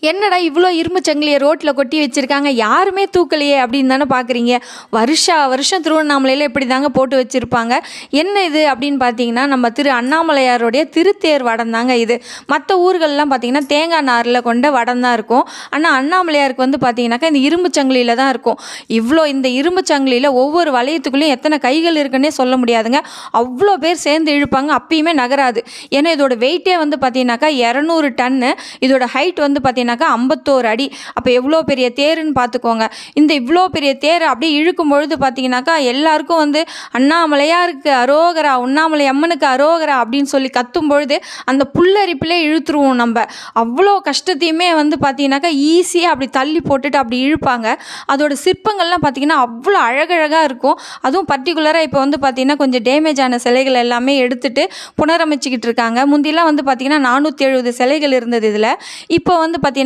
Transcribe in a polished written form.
என்னடா இவ்வளோ இரும்பு சங்கிலியை ரோட்டில் கொட்டி வச்சுருக்காங்க, யாருமே தூக்கலையே அப்படின்னு தானே பார்க்குறீங்க. வருஷம் திருவண்ணாமலையில் இப்படி தாங்க போட்டு வச்சுருப்பாங்க. என்ன இது அப்படின்னு பார்த்தீங்கன்னா, நம்ம திரு அண்ணாமலையாருடைய திருத்தேர் வடம் தாங்க இது. மற்ற ஊர்கள்லாம் பார்த்தீங்கன்னா தேங்காய் நாரில் கொண்ட வடம் தான் இருக்கும். ஆனால் அண்ணாமலையாருக்கு வந்து பார்த்தீங்கன்னாக்கா இந்த இரும்பு சங்கிலியில் தான் இருக்கும். இந்த இரும்பு சங்கிலியில் ஒவ்வொரு வளையத்துக்குள்ளேயும் எத்தனை கைகள் இருக்குன்னே சொல்ல முடியாதுங்க. அவ்வளோ பேர் சேர்ந்து இழுப்பாங்க, அப்பயுமே நகராது. ஏன்னா இதோட வெயிட்டே வந்து பார்த்தீங்கன்னாக்கா 200 டன்னு. இதோட ஹைட் வந்து பார்த்தீங்கன்னாக்கா 51 அடி. அப்போ எவ்வளோ பெரிய தேருன்னு பார்த்துக்கோங்க. இவ்வளோ பெரிய தேர் அப்படியே இழுக்கும் பொழுது பார்த்தீங்கன்னாக்கா எல்லாருக்கும் வந்து அண்ணாமலையாருக்கு அரோகரா, உண்ணாமலை அம்மனுக்கு அரோகரா அப்படின்னு சொல்லி கத்தும் பொழுது அந்த புல்லரிப்பிலே இழுத்துருவோம் நம்ம. அவ்வளோ கஷ்டத்தையுமே வந்து பார்த்தீங்கன்னாக்கா ஈஸியாக அப்படி தள்ளி போட்டுட்டு அப்படி இழுப்பாங்க. அதோட சிற்பங்கள்லாம் பார்த்தீங்கன்னா அவ்வளோ அழகழகாக இருக்கும். அதுவும் பர்டிகுலராக இப்போ வந்து பார்த்தீங்கன்னா கொஞ்சம் டேமேஜ் ஆன சிலைகள் எல்லாமே எடுத்துட்டு புனரமைச்சிக்கிட்டு இருக்காங்க. முந்திலாம் வந்து பார்த்தீங்கன்னா 470 சிலைகள் இருந்தது இதில். இப்போ வந்து பார்த்தீங்கன்னா